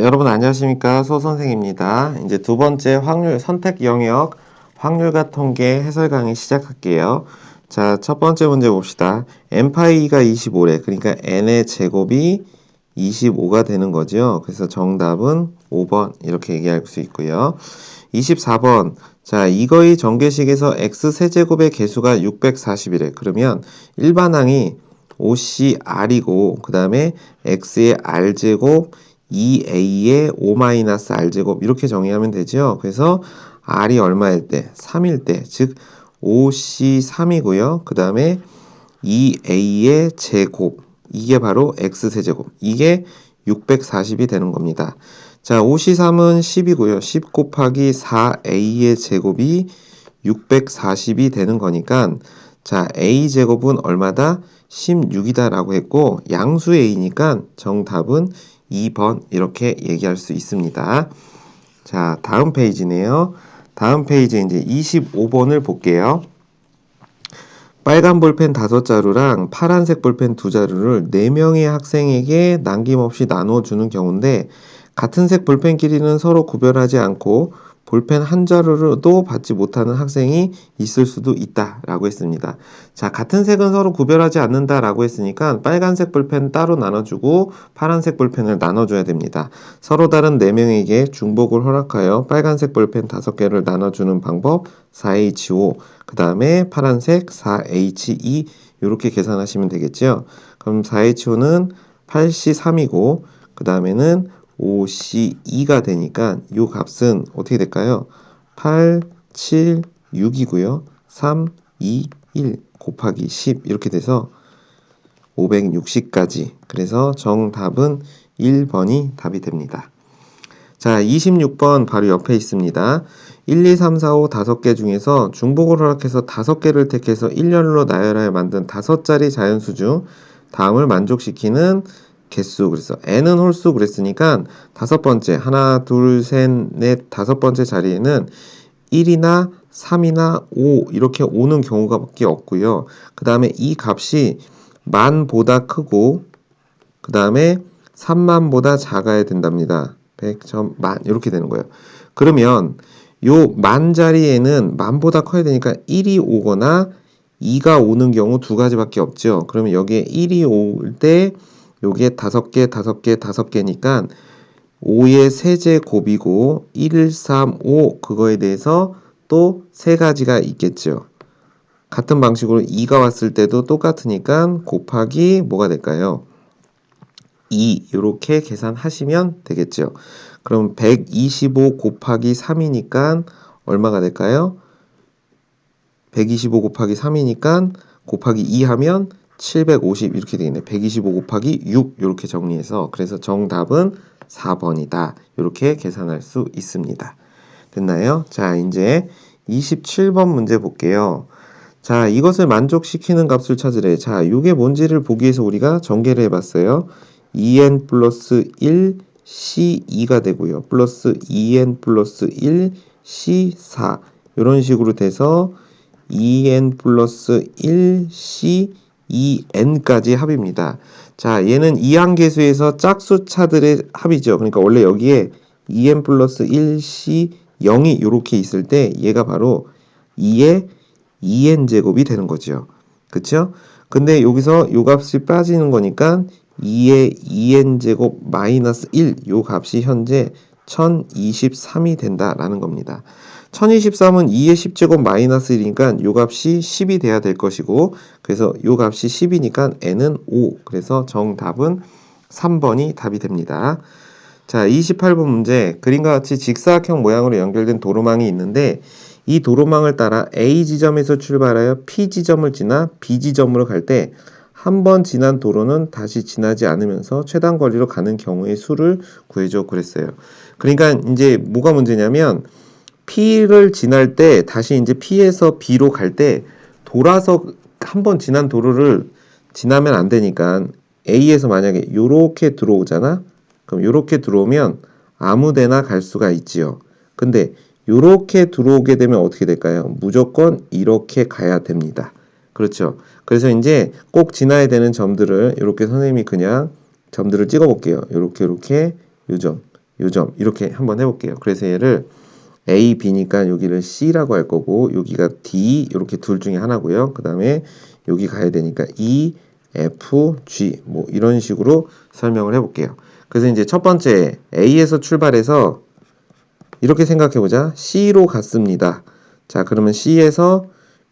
여러분 안녕하십니까? 소선생입니다. 이제 두 번째 확률 선택 영역 확률과 통계 해설 강의 시작할게요. 자, 첫 번째 문제 봅시다. n파이가 25래. 그러니까 n의 제곱이 25가 되는 거죠. 그래서 정답은 5번 이렇게 얘기할 수 있고요. 24번. 자, 이거의 전개식에서 x세제곱의 개수가 640이래. 그러면 일반항이 OCR이고 그 다음에 x의 r제곱 2a의 5-r제곱 이렇게 정의하면 되죠. 그래서 r이 얼마일 때? 3일 때. 즉 5c3이고요. 그 다음에 2a의 제곱 이게 바로 x세제곱 이게 640이 되는 겁니다. 자, 5c3은 10이고요. 10 곱하기 4a의 제곱이 640이 되는 거니까 자, a제곱은 얼마다? 16이다 라고 했고 양수 a니까 정답은 2번 이렇게 얘기할 수 있습니다. 자, 다음 페이지네요. 다음 페이지에 이제 25번을 볼게요. 빨간 볼펜 5자루랑 파란색 볼펜 2자루를 4명의 학생에게 남김없이 나눠주는 경우인데 같은 색 볼펜끼리는 서로 구별하지 않고 볼펜 한 자루도 받지 못하는 학생이 있을 수도 있다 라고 했습니다. 자, 같은 색은 서로 구별하지 않는다 라고 했으니까 빨간색 볼펜 따로 나눠주고 파란색 볼펜을 나눠줘야 됩니다. 서로 다른 4명에게 중복을 허락하여 빨간색 볼펜 5개를 나눠주는 방법 4H5 그 다음에 파란색 4H2 이렇게 계산하시면 되겠죠. 그럼 4H5는 8C3이고 그 다음에는 5C2가 되니까 이 값은 어떻게 될까요? 8, 7, 6이고요. 3, 2, 1 곱하기 10 이렇게 돼서 560까지. 그래서 정답은 1번이 답이 됩니다. 자, 26번 바로 옆에 있습니다. 1, 2, 3, 4, 5 5개 중에서 중복을 허락해서 5개를 택해서 1년으로 나열하여 만든 5자리 자연수 중 다음을 만족시키는 개수. 그래서 n은 홀수 그랬으니까 5번째 하나, 둘, 셋, 넷 5번째 자리에는 1이나 3이나 5 이렇게 오는 경우가 밖에 없고요. 그 다음에 이 값이 만보다 크고 그 다음에 3만보다 작아야 된답니다. 100점 만 이렇게 되는 거예요. 그러면 요 만 자리에는 만보다 커야 되니까 1이 오거나 2가 오는 경우 두 가지밖에 없죠. 그러면 여기에 1이 올 때 요게 5개, 5개, 5개니까 5의 세제곱이고 1, 3, 5 그거에 대해서 또 세 가지가 있겠죠. 같은 방식으로 2가 왔을 때도 똑같으니까 곱하기 뭐가 될까요? 2 이렇게 계산하시면 되겠죠. 그럼 125 곱하기 3이니까 얼마가 될까요? 125 곱하기 3이니까 곱하기 2 하면 750 이렇게 되겠네. 125 곱하기 6 이렇게 정리해서 그래서 정답은 4번이다. 이렇게 계산할 수 있습니다. 됐나요? 자, 이제 27번 문제 볼게요. 자, 이것을 만족시키는 값을 찾으래. 자, 이게 뭔지를 보기 위해서 우리가 전개를 해봤어요. 2n 플러스 1 C2가 되고요. 플러스 2n 플러스 1 C4 이런 식으로 돼서 2n 플러스 1 C2n까지 합입니다. 자, 얘는 이항계수에서 짝수차들의 합이죠. 그러니까 원래 여기에 2n 플러스 1 C0이 이렇게 있을 때 얘가 바로 2의 2n제곱이 되는 거죠. 그쵸? 근데 여기서 요 값이 빠지는 거니까 2의 2n제곱 마이너스 1 요 값이 현재 1023이 된다라는 겁니다. 1023은 2의 10제곱 마이너스 1이니까 요 값이 10이 돼야 될 것이고 그래서 요 값이 10이니까 n은 5 그래서 정답은 3번이 답이 됩니다. 자, 28번 문제 그림과 같이 직사각형 모양으로 연결된 도로망이 있는데 이 도로망을 따라 A 지점에서 출발하여 P 지점을 지나 B 지점으로 갈 때 한 번 지난 도로는 다시 지나지 않으면서 최단 거리로 가는 경우의 수를 구해줘 그랬어요. 그러니까 이제 뭐가 문제냐면 P를 지날 때 다시 이제 P에서 B로 갈 때 돌아서 한 번 지난 도로를 지나면 안 되니까 A에서 만약에 요렇게 들어오잖아? 그럼 요렇게 들어오면 아무 데나 갈 수가 있지요. 근데 요렇게 들어오게 되면 어떻게 될까요? 무조건 이렇게 가야 됩니다. 그렇죠. 그래서 이제 꼭 지나야 되는 점들을 이렇게 선생님이 그냥 점들을 찍어 볼게요. 요렇게 요점 요 점 이렇게 한번 해볼게요. 그래서 얘를 A, B니까 여기를 C라고 할 거고 여기가 D 이렇게 둘 중에 하나고요. 그 다음에 여기 가야 되니까 E, F, G 뭐 이런 식으로 설명을 해볼게요. 그래서 이제 첫 번째 A에서 출발해서 이렇게 생각해보자. C로 갔습니다. 자, 그러면 C에서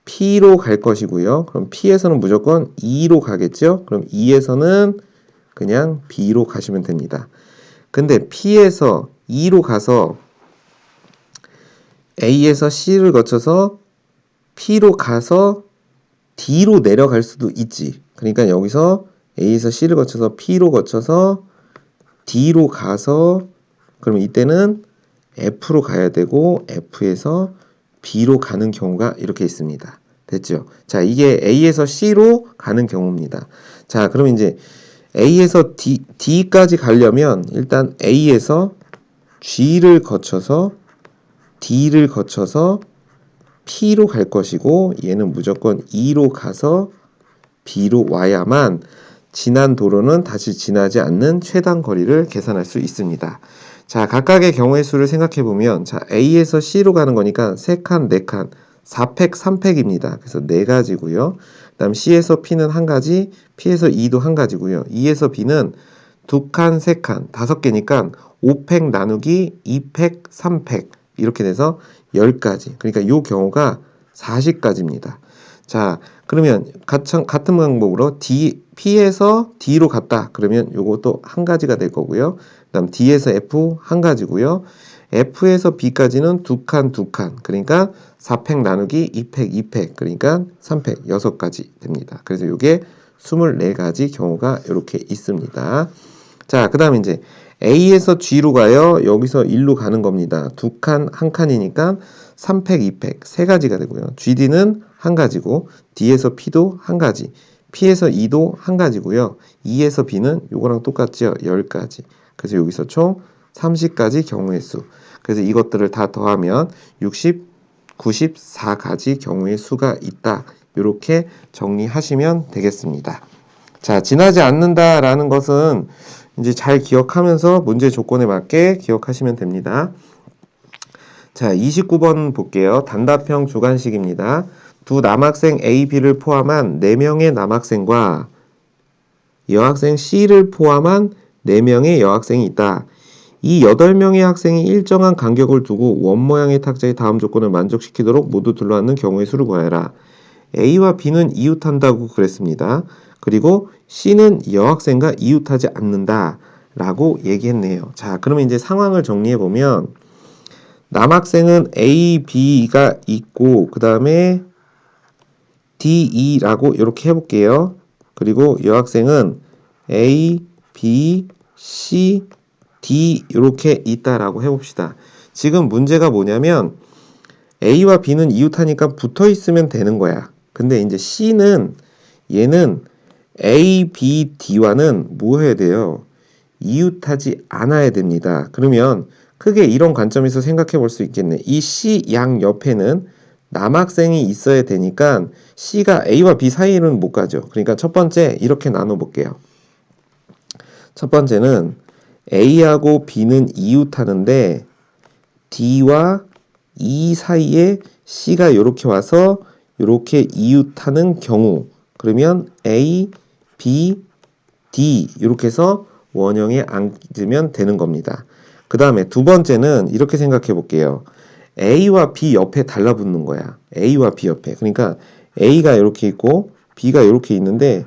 P로 갈 것이고요. 그럼 P에서는 무조건 E로 가겠죠? 그럼 E에서는 그냥 B로 가시면 됩니다. 근데 P에서 E로 가서 A에서 C를 거쳐서 P로 가서 D로 내려갈 수도 있지. 그러니까 여기서 A에서 C를 거쳐서 P로 거쳐서 D로 가서 그러면 이때는 F로 가야 되고 F에서 B로 가는 경우가 이렇게 있습니다. 됐죠? 자, 이게 A에서 C로 가는 경우입니다. 자, 그럼 이제 A에서 D까지 가려면 일단 A에서 G를 거쳐서 D를 거쳐서 P로 갈 것이고 얘는 무조건 E로 가서 B로 와야만 지난 도로는 다시 지나지 않는 최단 거리를 계산할 수 있습니다. 자, 각각의 경우의 수를 생각해 보면 자, A에서 C로 가는 거니까 3칸, 4칸, 4팩, 3팩입니다. 그래서 4가지고요. 그다음 C에서 P는 1가지, P에서 E도 1가지고요. E에서 B는 2칸, 3칸, 5개니까 5팩 나누기 2팩, 3팩 이렇게 돼서 10가지. 그러니까 이 경우가 40가지입니다. 자, 그러면 같은 방법으로 P에서 D로 갔다. 그러면 요것도 1가지가 될 거고요. 그 다음 D에서 F 1가지고요. F에서 B까지는 2칸, 2칸. 그러니까 4팩 나누기 2팩, 2팩. 그러니까 3팩, 6가지 됩니다. 그래서 요게 24가지 경우가 이렇게 있습니다. 자, 그 다음에 이제 A에서 G로 가요. 여기서 1로 가는 겁니다. 2칸, 1칸이니까 3팩, 2팩, 3가지가 되고요. GD는 1가지고 D에서 P도 1가지, P에서 E도 1가지고요. E에서 B는 요거랑 똑같죠? 10가지. 그래서 여기서 총 30가지 경우의 수. 그래서 이것들을 다 더하면 60, 94가지 경우의 수가 있다. 이렇게 정리하시면 되겠습니다. 자, 지나지 않는다라는 것은 이제 잘 기억하면서 문제 조건에 맞게 기억하시면 됩니다. 자, 29번 볼게요. 단답형 주관식입니다. 두 남학생 A, B를 포함한 4명의 남학생과 여학생 C를 포함한 4명의 여학생이 있다. 이 8명의 학생이 일정한 간격을 두고 원 모양의 탁자의 다음 조건을 만족시키도록 모두 둘러앉는 경우의 수를 구하여라. A와 B는 이웃한다고 그랬습니다. 그리고 C는 여학생과 이웃하지 않는다 라고 얘기했네요. 자, 그러면 이제 상황을 정리해보면 남학생은 A, B가 있고 그 다음에 D, E라고 이렇게 해볼게요. 그리고 여학생은 A, B, C, D 이렇게 있다라고 해봅시다. 지금 문제가 뭐냐면 A와 B는 이웃하니까 붙어 있으면 되는 거야. 근데 이제 C는 얘는 A, B, D와는 뭐 해야 돼요? 이웃하지 않아야 됩니다. 그러면 크게 이런 관점에서 생각해 볼 수 있겠네. 이 C 양 옆에는 남학생이 있어야 되니까 C가 A와 B 사이는 못 가죠. 그러니까 첫 번째 이렇게 나눠 볼게요. 첫 번째는 A하고 B는 이웃하는데 D와 E 사이에 C가 이렇게 와서 이렇게 이웃하는 경우 그러면 A, B, D 이렇게 해서 원형에 앉으면 되는 겁니다. 그 다음에 두 번째는 이렇게 생각해 볼게요. A와 B 옆에 달라붙는 거야. A와 B 옆에. 그러니까 A가 이렇게 있고 B가 이렇게 있는데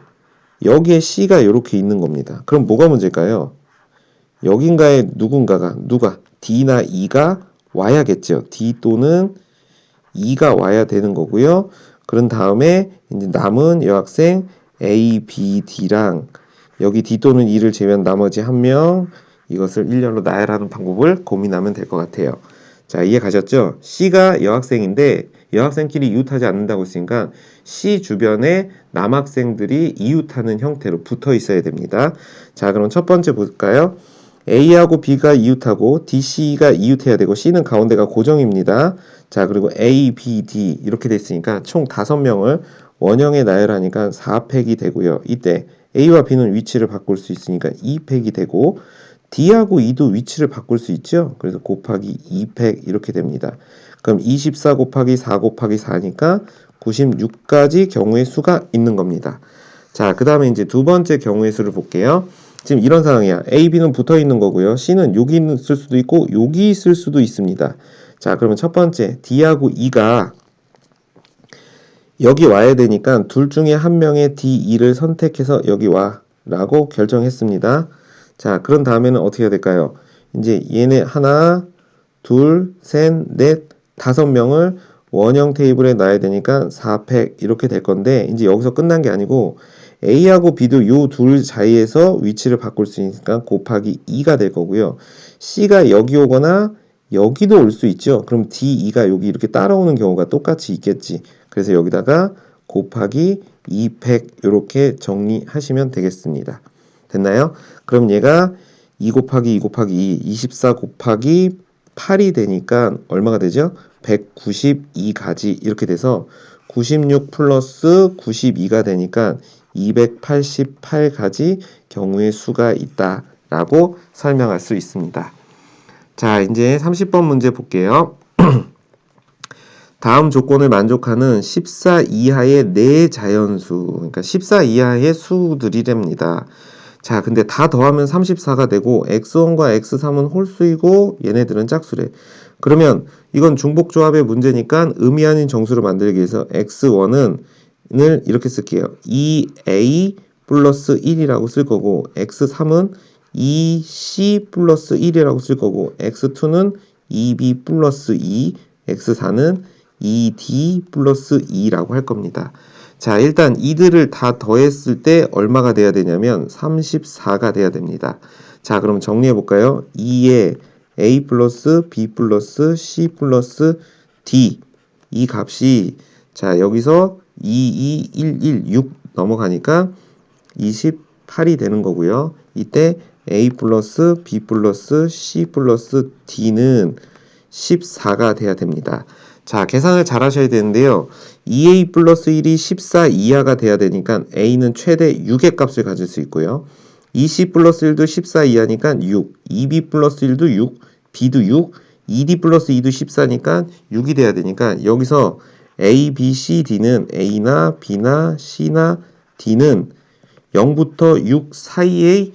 여기에 C가 이렇게 있는 겁니다. 그럼 뭐가 문제일까요? 여긴가에 누가 D나 E가 와야겠죠. D 또는 E가 와야 되는 거고요. 그런 다음에 이제 남은 여학생 A, B, D랑 여기 D 또는 E를 제외한 나머지 한 명 이것을 일렬로 나열하는 방법을 고민하면 될 것 같아요. 자, 이해 가셨죠? C가 여학생인데 여학생끼리 이웃하지 않는다고 했으니까 C 주변에 남학생들이 이웃하는 형태로 붙어 있어야 됩니다. 자, 그럼 첫 번째 볼까요? A하고 B가 이웃하고 D, C가 이웃해야 되고 C는 가운데가 고정입니다. 자, 그리고 A, B, D 이렇게 됐으니까 총 5명을 원형에 나열하니까 4팩이 되고요. 이때 A와 B는 위치를 바꿀 수 있으니까 2팩이 되고 D하고 E도 위치를 바꿀 수 있죠. 그래서 곱하기 200 이렇게 됩니다. 그럼 24 곱하기 4 곱하기 4니까 96가지 경우의 수가 있는 겁니다. 자, 그 다음에 이제 두 번째 경우의 수를 볼게요. 지금 이런 상황이야. A, B는 붙어 있는 거고요. C는 여기 있을 수도 있고 여기 있을 수도 있습니다. 자, 그러면 첫 번째 D하고 E가 여기 와야 되니까 둘 중에 한 명의 D, E를 선택해서 여기 와 라고 결정했습니다. 자, 그런 다음에는 어떻게 해야 될까요? 이제 얘네 하나, 둘, 셋, 넷, 5명을 원형 테이블에 놔야 되니까 4팩 이렇게 될 건데 이제 여기서 끝난 게 아니고 A하고 B도 요 둘 사이에서 위치를 바꿀 수 있으니까 곱하기 2가 될 거고요. C가 여기 오거나 여기도 올 수 있죠. 그럼 D, E가 여기 이렇게 따라오는 경우가 똑같이 있겠지. 그래서 여기다가 곱하기 200 이렇게 정리하시면 되겠습니다. 됐나요? 그럼 얘가 2 곱하기 2 곱하기 2, 24 곱하기 8이 되니까 얼마가 되죠? 192가지 이렇게 돼서 96 플러스 92가 되니까 288가지 경우의 수가 있다라고 설명할 수 있습니다. 자, 이제 30번 문제 볼게요. 다음 조건을 만족하는 14 이하의 네 자연수, 그러니까 14 이하의 수들이랍니다. 자, 근데 다 더하면 34가 되고 x1과 x3은 홀수이고 얘네들은 짝수래. 그러면 이건 중복조합의 문제니까 의미 아닌 정수를 만들기 위해서 x1은 이렇게 쓸게요. 2a 플러스 1이라고 쓸 거고 x3은 2c 플러스 1이라고 쓸 거고 x2는 2b 플러스 2, x4는 2d 플러스 2라고 할 겁니다. 자, 일단 이들을 다 더했을 때 얼마가 돼야 되냐면 34가 돼야 됩니다. 자, 그럼 정리해 볼까요? 2에 a 플러스 b 플러스 c 플러스 d 이 값이 자, 여기서 2, 2, 1, 1, 6 넘어가니까 28이 되는 거고요. 이때 a 플러스 b 플러스 c 플러스 d는 14가 돼야 됩니다. 자, 계산을 잘 하셔야 되는데요. 2a 플러스 1이 14 이하가 돼야 되니까 a는 최대 6의 값을 가질 수 있고요. 2c 플러스 1도 14 이하니까 6, 2b 플러스 1도 6, b도 6, 2d 플러스 2도 14니까 6이 돼야 되니까 여기서 a, b, c, d는 a나 b나 c나 d는 0부터 6 사이의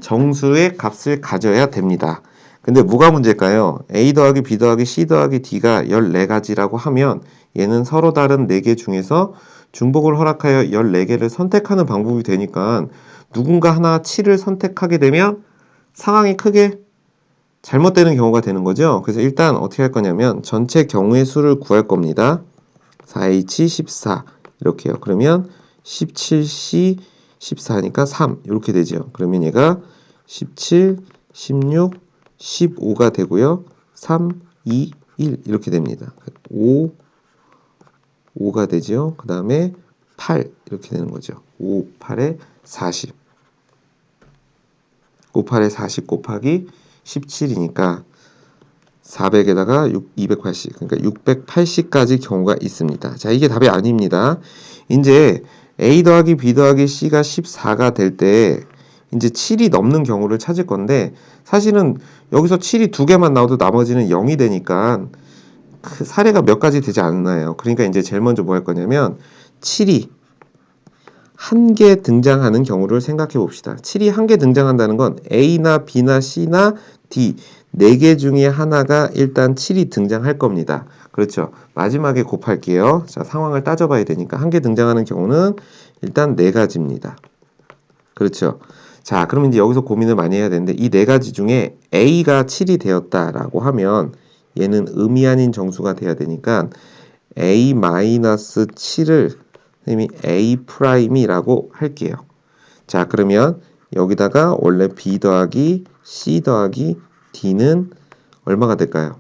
정수의 값을 가져야 됩니다. 근데 뭐가 문제일까요? A 더하기 B 더하기 C 더하기 D가 14가지라고 하면 얘는 서로 다른 4개 중에서 중복을 허락하여 14개를 선택하는 방법이 되니까 누군가 하나 7을 선택하게 되면 상황이 크게 잘못되는 경우가 되는 거죠. 그래서 일단 어떻게 할 거냐면 전체 경우의 수를 구할 겁니다. 4H 14 이렇게요. 그러면 17C 14니까 3 이렇게 되죠. 그러면 얘가 17, 16, 15가 되고요. 3, 2, 1 이렇게 됩니다. 5가 되죠. 그 다음에 8 이렇게 되는 거죠. 5, 8에 40. 5, 8에 40 곱하기 17이니까 400에다가 280, 그러니까 680까지 경우가 있습니다. 자, 이게 답이 아닙니다. 이제 A 더하기 B 더하기 C가 14가 될 때 이제 7이 넘는 경우를 찾을 건데 사실은 여기서 7이 2개만 나와도 나머지는 0이 되니까 그 사례가 몇 가지 되지 않나요? 그러니까 이제 제일 먼저 뭐 할 거냐면 7이 한 개 등장하는 경우를 생각해 봅시다. 7이 한 개 등장한다는 건 A나 B나 C나 D 4개 중에 하나가 일단 7이 등장할 겁니다. 그렇죠. 마지막에 곱할게요. 자, 상황을 따져봐야 되니까 한 개 등장하는 경우는 일단 4가지입니다. 그렇죠. 자, 그럼 이제 여기서 고민을 많이 해야 되는데 이 4가지 중에 A가 7이 되었다라고 하면 얘는 의미 아닌 정수가 돼야 되니까 A-7을 선생님이 A'이라고 할게요. 자, 그러면 여기다가 원래 B 더하기 C 더하기 D는 얼마가 될까요?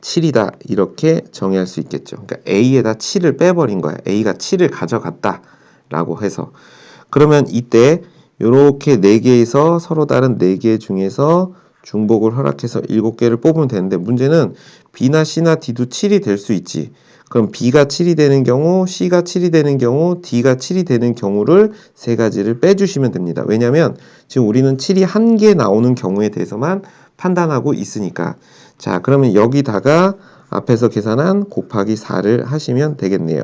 7이다 이렇게 정의할 수 있겠죠. 그러니까 A에다 7을 빼버린 거야. A가 7을 가져갔다 라고 해서 그러면 이때 이렇게 4개에서 서로 다른 4개 중에서 중복을 허락해서 7개를 뽑으면 되는데 문제는 B나 C나 D도 7이 될 수 있지. 그럼 B가 7이 되는 경우, C가 7이 되는 경우, D가 7이 되는 경우를 세 가지를 빼주시면 됩니다. 왜냐하면 지금 우리는 7이 한 개 나오는 경우에 대해서만 판단하고 있으니까. 자, 그러면 여기다가 앞에서 계산한 곱하기 4를 하시면 되겠네요.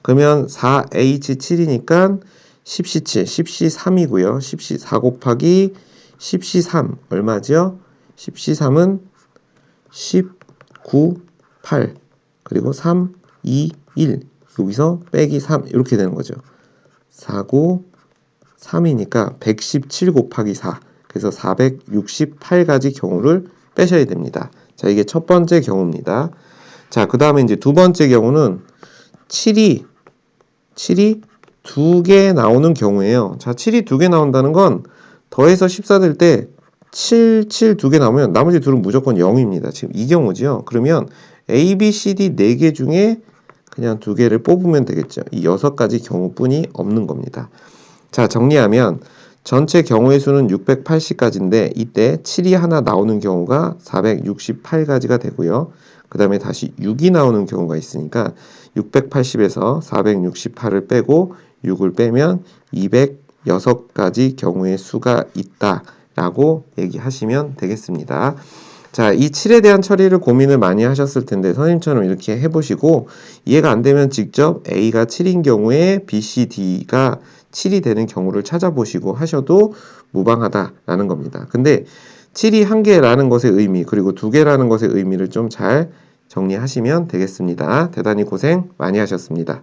그러면 4H7이니까 10C7, 10C3이고요. 10C 4 곱하기 10C3 얼마죠? 10C3은 19, 8 그리고 3, 2, 1 여기서 빼기 3 이렇게 되는 거죠. 4고 3이니까 117 곱하기 4 그래서 468가지 경우를 빼셔야 됩니다. 자, 이게 첫 번째 경우입니다. 자, 그 다음에 이제 두 번째 경우는 7이 2개 나오는 경우예요. 자, 7이 2개 나온다는 건 더해서 14 될 때 7, 7 2개 나오면 나머지 둘은 무조건 0입니다. 지금 이 경우지요. 그러면 A, B, C, D 4개 중에 그냥 2개를 뽑으면 되겠죠. 이 6가지 경우뿐이 없는 겁니다. 자, 정리하면 전체 경우의 수는 680가지인데 이때 7이 하나 나오는 경우가 468가지가 되고요. 그 다음에 다시 6이 나오는 경우가 있으니까 680에서 468을 빼고 6을 빼면 206가지 경우의 수가 있다라고 얘기하시면 되겠습니다. 자, 이 7에 대한 처리를 고민을 많이 하셨을 텐데 선생님처럼 이렇게 해보시고 이해가 안 되면 직접 A가 7인 경우에 B, C, D가 7이 되는 경우를 찾아보시고 하셔도 무방하다라는 겁니다. 근데 7이 1개라는 것의 의미 그리고 2개라는 것의 의미를 좀 잘 정리하시면 되겠습니다. 대단히 고생 많이 하셨습니다.